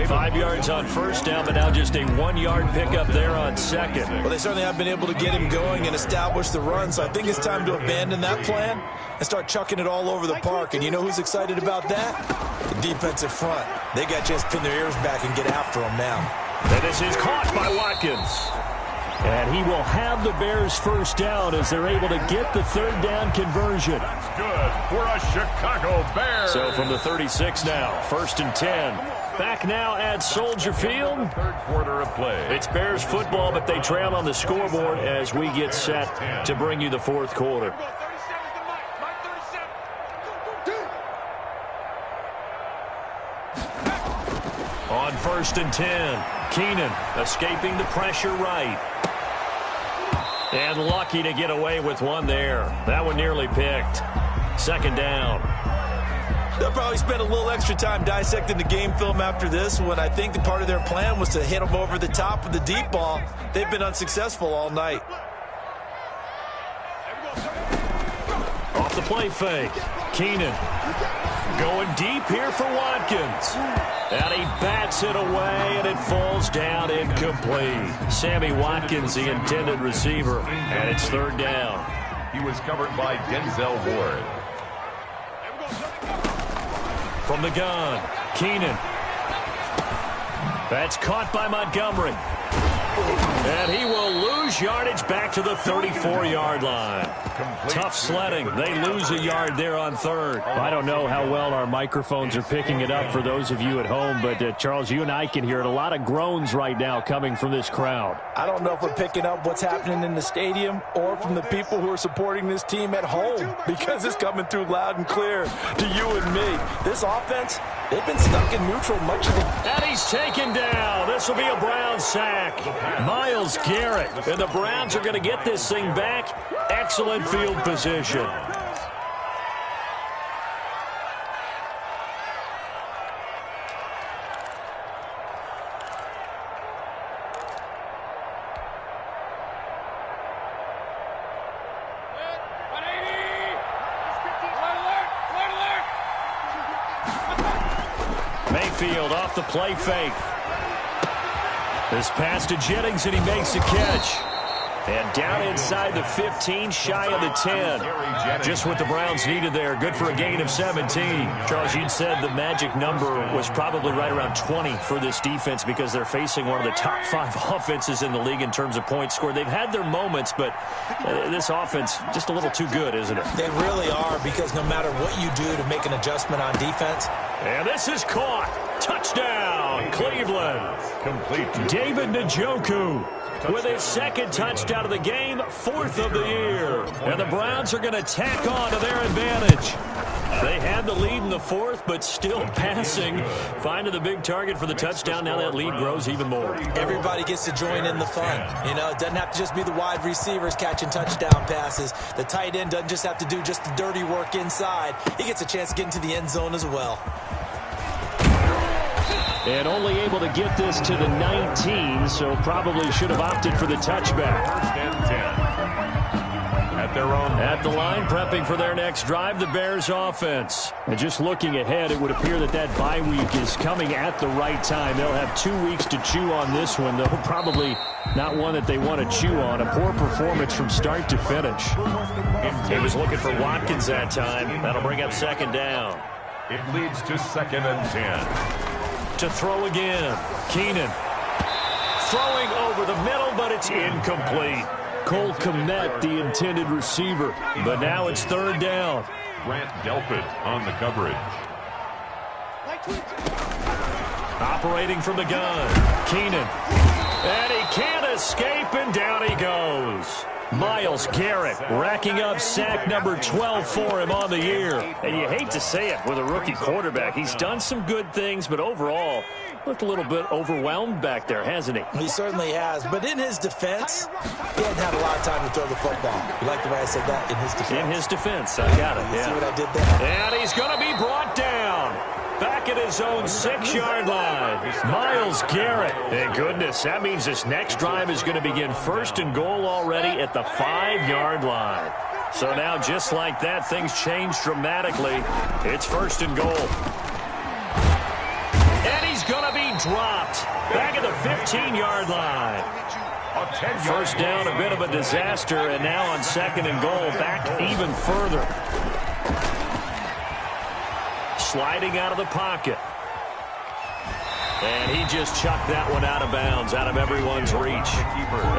Speaker 2: 5 yards on 1st down, but now just a 1-yard pickup there on 2nd.
Speaker 4: Well, they certainly have been able to get him going and establish the run, so I think it's time to abandon that plan and start chucking it all over the park. And you know who's excited about that? The defensive front. They got a chance to pin their ears back and get after them now.
Speaker 2: And this is caught by Watkins.
Speaker 3: And he will have the Bears 1st down as they're able to get the 3rd down conversion.
Speaker 5: That's good for a Chicago Bears.
Speaker 2: So from the 36 now, 1st and 10. Back now at Soldier Field.
Speaker 5: 3rd quarter of play.
Speaker 2: It's Bears football, but they trail on the scoreboard as we get set to bring you the 4th quarter. On 1st and 10, Keenan escaping the pressure right. And lucky to get away with one there. That one nearly picked. 2nd down.
Speaker 4: They'll probably spend a little extra time dissecting the game film after this one. I think the part of their plan was to hit them over the top with the deep ball. They've been unsuccessful all night.
Speaker 2: Off the play fake. Keenan going deep here for Watkins. And he bats it away, and it falls down incomplete. Sammy Watkins, the intended receiver, and it's 3rd down.
Speaker 5: He was covered by Denzel Ward.
Speaker 2: From the gun, Keenan. That's caught by Montgomery. And he will lose yardage back to the 34-yard line. Tough sledding. They lose a yard there on 3rd.
Speaker 3: I don't know how well our microphones are picking it up for those of you at home, but Charles, you and I can hear it. A lot of groans right now coming from this crowd.
Speaker 4: I don't know if we're picking up what's happening in the stadium or from the people who are supporting this team at home, because it's coming through loud and clear to you and me. This offense, they've been stuck in neutral much of the...
Speaker 2: And he's taken down. This will be a Browns sack. Myles Garrett. And the Browns are going to get this thing back. Excellent field position. Mayfield off the play fake. This pass to Jennings, and he makes a catch. And down inside the 15, shy of the 10. Just what the Browns needed there. Good for a gain of 17. Charles, you'd said the magic number was probably right around 20 for this defense because they're facing one of the top 5 offenses in the league in terms of points scored. They've had their moments, but this offense just a little too good, isn't it?
Speaker 4: They really are, because no matter what you do to make an adjustment on defense.
Speaker 2: And this is caught. Touchdown, Cleveland.
Speaker 5: Complete.
Speaker 2: David Njoku with his second touchdown of the game, 4th of the year. And the Browns are going to tack on to their advantage. They had the lead in the 4th, but still passing. Finding the big target for the touchdown. Now that lead grows even more.
Speaker 4: Everybody gets to join in the fun. You know, it doesn't have to just be the wide receivers catching touchdown passes. The tight end doesn't just have to do just the dirty work inside. He gets a chance to get into the end zone as well.
Speaker 3: And only able to get this to the 19, so probably should have opted for the touchback.
Speaker 5: 1st and 10. At their own.
Speaker 2: At the line, prepping for their next drive, the Bears offense. And just looking ahead, it would appear that that bye week is coming at the right time. They'll have 2 weeks to chew on this one, though probably not one that they want to chew on. A poor performance from start to finish. He was looking for Watkins that time. That'll bring up 2nd down.
Speaker 5: It leads to 2nd and 10.
Speaker 2: To throw again. Keenan throwing over the middle, but it's incomplete. Cole Kmet, the intended receiver. But now it's 3rd down.
Speaker 5: Grant Delpit on the coverage.
Speaker 2: Operating from the gun. Keenan. And he can't escape, and down he goes. Myles Garrett racking up sack number 12 for him on the year. And you hate to say it with a rookie quarterback. He's done some good things, but overall looked a little bit overwhelmed back there, hasn't he?
Speaker 4: He certainly has. But in his defense, he hadn't had a lot of time to throw the football. You like the way I said that? In his defense.
Speaker 2: In his defense. I got it.
Speaker 4: You
Speaker 2: yeah.
Speaker 4: see what I did there?
Speaker 2: And he's going to be brought down. Back at his own 6-yard line. Myles Garrett. And goodness, that means this next drive is going to begin 1st and goal already at the 5-yard line. So now, just like that, things change dramatically. It's 1st and goal. And he's going to be dropped. Back at the 15-yard line. 1st down, a bit of a disaster, and now on 2nd and goal, back even further. Sliding out of the pocket. And he just chucked that one out of bounds, out of everyone's reach.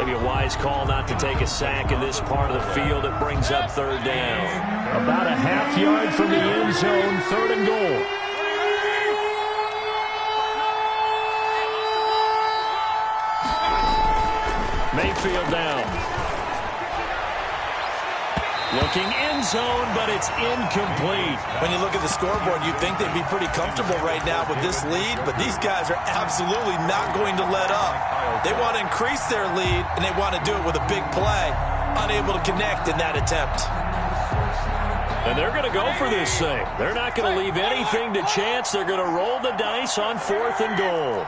Speaker 2: Maybe a wise call not to take a sack in this part of the field. It brings up 3rd down.
Speaker 3: About a half yard from the end zone, 3rd and goal.
Speaker 2: Mayfield down. Looking end zone, but it's incomplete.
Speaker 4: When you look at the scoreboard, you'd think they'd be pretty comfortable right now with this lead, but these guys are absolutely not going to let up. They want to increase their lead, and they want to do it with a big play. Unable to connect in that attempt.
Speaker 2: And they're going to go for this thing. They're not going to leave anything to chance. They're going to roll the dice on 4th and goal.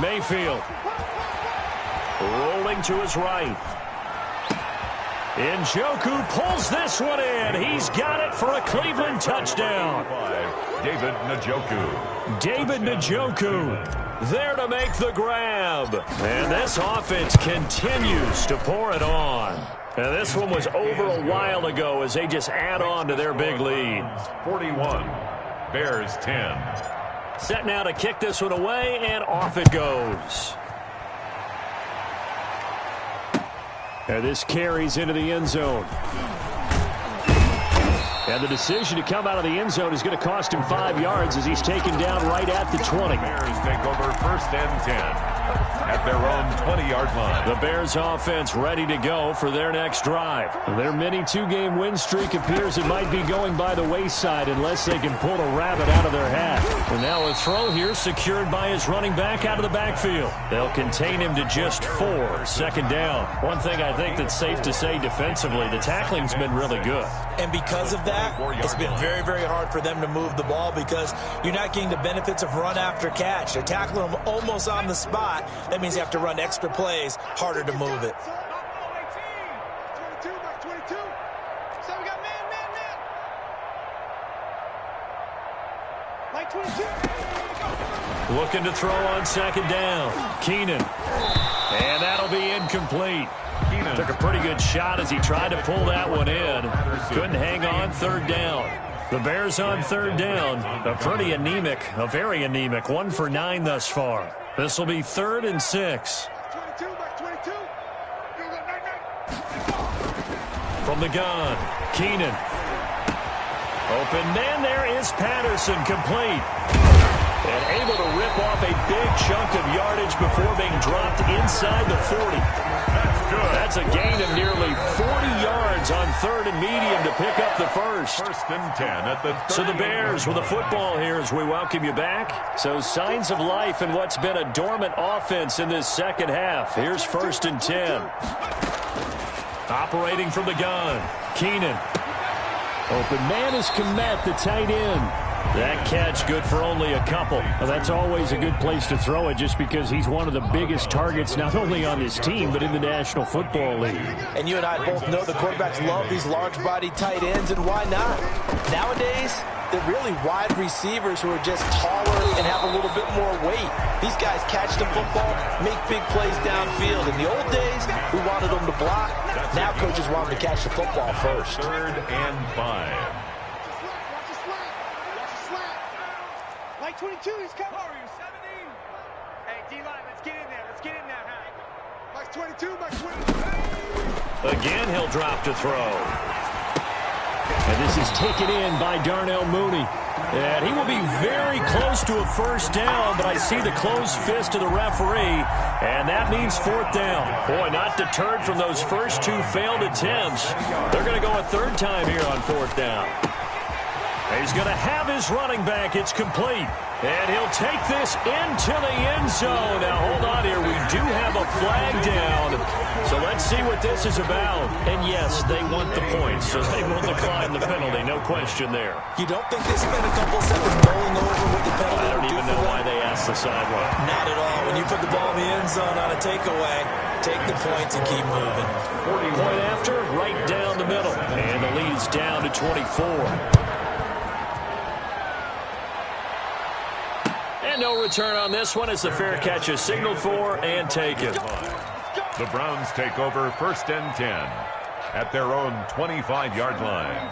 Speaker 2: Mayfield rolling to his right. Njoku pulls this one in. He's got it for a Cleveland touchdown.
Speaker 5: David Njoku.
Speaker 2: David Njoku there to make the grab. And this offense continues to pour it on. And this one was over a while ago as they just add on to their big lead.
Speaker 5: 41. Bears 10.
Speaker 2: Set now to kick this one away, and off it goes. And this carries into the end zone. And the decision to come out of the end zone is going to cost him 5 yards as he's taken down right at the 20.
Speaker 5: Bears take over 1st and 10. At their own 20-yard line.
Speaker 2: The Bears offense ready to go for their next drive. Their mini 2-game win streak appears it might be going by the wayside unless they can pull a rabbit out of their hat. And now a throw here secured by his running back out of the backfield. They'll contain him to just 4. 2nd down. One thing I think that's safe to say defensively, the tackling's been really good.
Speaker 4: And because of that, it's been very, very hard for them to move the ball because you're not getting the benefits of run after catch. They're tackling them almost on the spot. That means you have to run extra plays, harder to move it.
Speaker 6: 22, 22. So we got
Speaker 2: Looking to throw on second down. Keenan. And that'll be incomplete. Took a pretty good shot as he tried to pull that one in. Couldn't hang on third down. The Bears on third down. A very anemic 1 for 9 thus far. This will be 3rd and 6. From the gun, Keenan. Open man, there is Patterson, complete. And able to rip off a big chunk of yardage before being dropped inside the 40.
Speaker 5: That's good.
Speaker 2: That's a gain of nearly 40 yards on 3rd and medium to pick up the first.
Speaker 5: 1st and 10 at the 30.
Speaker 2: So the Bears with the football here as we welcome you back. So signs of life in what's been a dormant offense in this second half. Here's 1st and 10. Operating from the gun, Keenan.
Speaker 3: Open man is Kmet, the tight end.
Speaker 2: That catch good for only a couple.
Speaker 3: Well, that's always a good place to throw it just because he's one of the biggest targets not only on his team but in the National Football League.
Speaker 4: And you and I both know the quarterbacks love these large-bodied tight ends, and why not? Nowadays, they're really wide receivers who are just taller and have a little bit more weight. These guys catch the football, make big plays downfield. In the old days, we wanted them to block. Now coaches want them to catch the football first.
Speaker 5: 3rd and 5.
Speaker 6: 22, he's coming. How are you, 17? Hey, D-line, let's get in there. Let's get in there, Hank. Mike's 22, Mike's 22.
Speaker 2: Again, he'll drop to throw.
Speaker 3: And this is taken in by Darnell Mooney.
Speaker 2: And he will be very close to a first down, but I see the closed fist of the referee, and that means 4th down. Boy, not deterred from those first 2 failed attempts. They're going to go a 3rd time here on 4th down. He's going to have his running back. It's complete. And he'll take this into the end zone. Now, hold on here. We do have a flag down. So let's see what this is about. And, yes, they want the points, so they will decline the penalty. No question there.
Speaker 4: You don't think they spent a couple seconds mulling over what the penalty?
Speaker 2: I don't even know why they asked the sideline.
Speaker 4: Not at all. When you put the ball in the end zone on a takeaway, take the points and keep moving.
Speaker 2: Point after, right down the middle. And the lead is down to 24. And no return on this one as the fair catch is signaled for and taken.
Speaker 5: The Browns take over 1st and 10 at their own 25-yard line.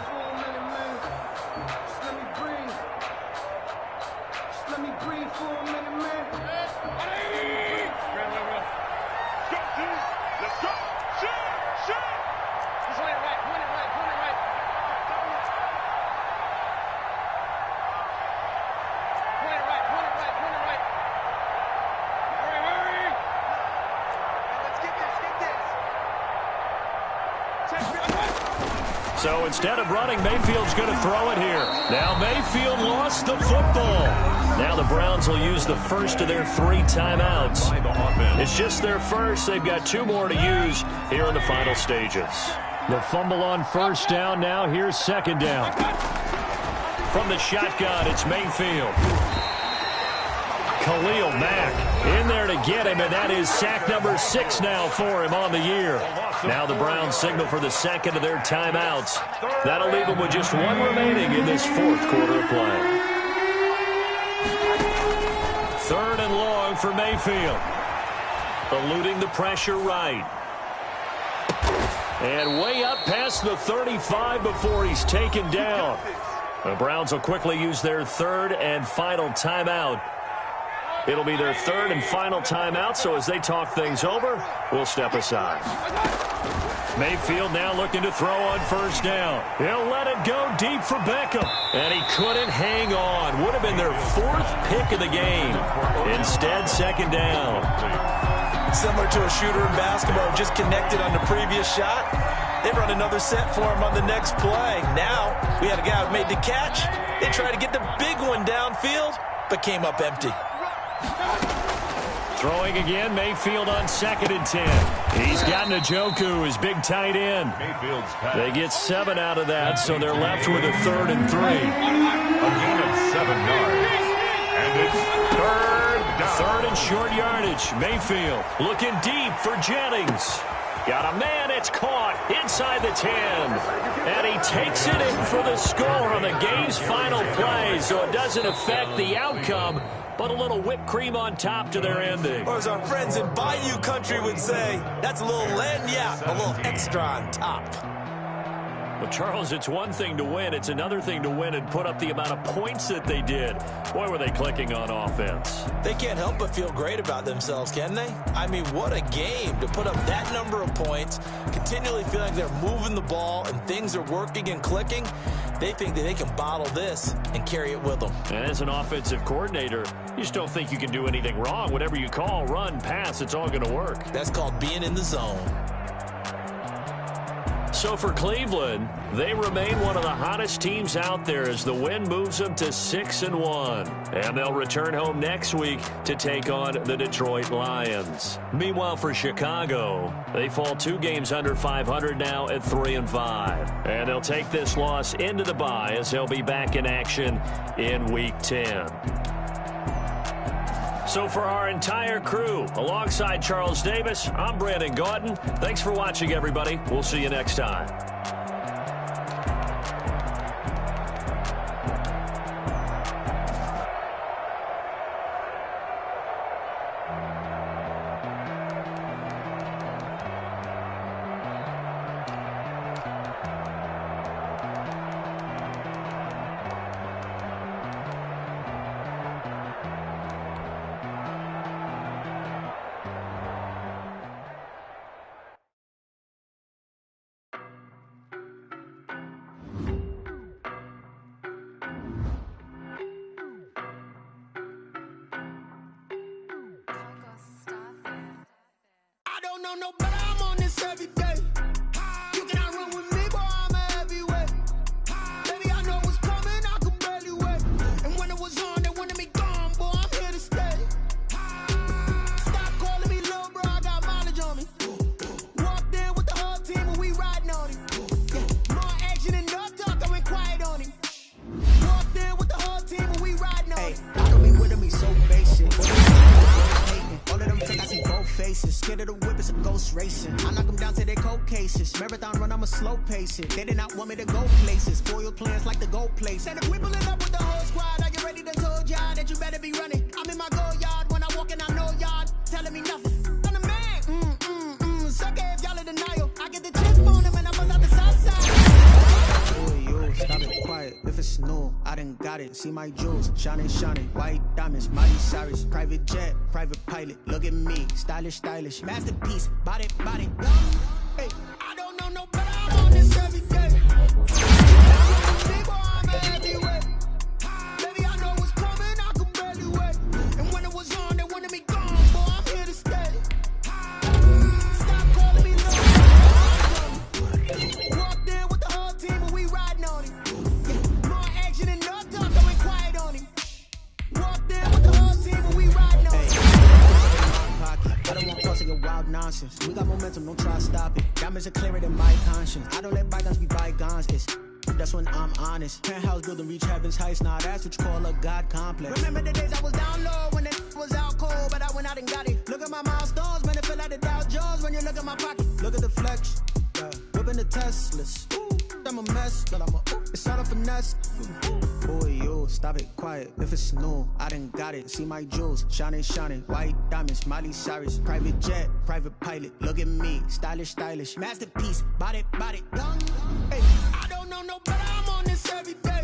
Speaker 1: Let me breathe for a minute, man.
Speaker 6: Let's go. Shoot. Just win it right.
Speaker 2: So instead of running, Mayfield's going to throw it here. Now Mayfield lost the football. Now the Browns will use the first of their 3 timeouts. It's just their first. They've got 2 more to use here in the final stages.
Speaker 3: The fumble on 1st down. Now here's 2nd down.
Speaker 2: From the shotgun, it's Mayfield. Khalil Mack in there to get him, and that is sack number 6 now for him on the year. Now the Browns signal for the second of their timeouts. That'll leave them with just 1 remaining in this 4th quarter of play. 3rd and long for Mayfield. Eluding the pressure right. And way up past the 35 before he's taken down. The Browns will quickly use their 3rd and final timeout. It'll be their 3rd and final timeout, so as they talk things over, we'll step aside. Mayfield now looking to throw on 1st down. He'll let it go deep for Beckham. And he couldn't hang on. Would have been their 4th pick of the game. Instead, 2nd down.
Speaker 4: Similar to a shooter in basketball, just connected on the previous shot. They run another set for him on the next play. Now, we had a guy who made the catch. They tried to get the big one downfield, but came up empty.
Speaker 2: Throwing again, Mayfield on 2nd and 10. He's got Njoku, his big tight end. They get 7 out of that, so they're left with a 3rd and 3.
Speaker 5: A gain of 7 yards. And it's 3rd down.
Speaker 2: 3rd and short yardage. Mayfield looking deep for Jennings. Got a man, it's caught inside the 10. And he takes it in for the score on the game's final play, so it doesn't affect the outcome, but a little whipped cream on top to their ending.
Speaker 4: Or as our friends in Bayou Country would say, that's a little lagniappe, a little extra on top.
Speaker 2: Well, Charles, it's one thing to win. It's another thing to win and put up the amount of points that they did. Boy, were they clicking on offense.
Speaker 4: They can't help but feel great about themselves, can they? I mean, what a game to put up that number of points, continually feeling like they're moving the ball and things are working and clicking. They think that they can bottle this and carry it with them.
Speaker 2: And as an offensive coordinator, you just don't think you can do anything wrong. Whatever you call, run, pass, it's all going to work.
Speaker 4: That's called being in the zone.
Speaker 2: So for Cleveland, they remain one of the hottest teams out there as the win moves them to 6-1. And they'll return home next week to take on the Detroit Lions. Meanwhile, for Chicago, they fall 2 games under 500 now at 3-5. And they'll take this loss into the bye as they'll be back in action in Week 10. So for our entire crew, alongside Charles Davis, I'm Brandon Gaudin. Thanks for watching, everybody. We'll see you next time.
Speaker 1: No, but I'm on this every day. You cannot run with me, boy, I'm a heavyweight. Baby, I know what's coming, I could barely wait. And when it was on, they wanted me gone, boy, I'm here to stay. Stop calling me little bro, I got mileage on me. Walked in with the whole team and we riding on him. Yeah. More action and no talk, I went quiet on him. Walked in with the whole team and we riding on him.
Speaker 7: I don't be with me so basic. All of them fake, I see both faces. Scared of the whip, it's a ghost racing. I knock them down to their cold cases. Marathon run, I'm a slow pace it. They did not want me to go places. Foil plans like the gold place. And if we pulling up with the whole squad, are you ready to told y'all that you better be running? I'm in my go yard when I walk in, I know y'all telling me nothing. I'm the man, sucker if y'all in denial. I get the chip on them and I bust out the south side. Boy, you, stop it, quiet. If it's new, I done got it. See my jewels, shining, shining. White diamonds, Miley Cyrus. Private jet, private pilot. Look at me, stylish, stylish. Masterpiece, body, body. Hey,
Speaker 1: I don't know no better, I'm on this every day. People, I'm a heavyweight. Baby, I know what's coming, I could barely wait. And when it was on, they wanted me gone, boy, I'm here to stay. Stop calling me little. Walked in with the whole team and we riding on him. Yeah. More action and no talk, I went quiet on him. Walked in with the whole team and we riding on him.
Speaker 7: I don't want fussing and wild nonsense. We got momentum, don't try to stop it. Diamonds are clearer than my conscience. I don't let bygones be bygones. That's when I'm honest. Penthouse building, reach heaven's heights. Nah, that's what you call a God complex.
Speaker 1: Remember the days I was down low when it was out cold, but I went out and got it. Look at my milestones, man, it feel like the Dow Jones when you look at my pocket.
Speaker 7: Look at the flex, whipping the Teslas. I'm a mess, but it's all a finesse. Boy, you, stop it, quiet. If it's new, I done got it. See my jewels, shining, shining. White diamonds, Miley Cyrus. Private jet, private pilot. Look at me, stylish, stylish. Masterpiece, body, body.
Speaker 1: Hey, I don't know no better, I'm on this every day.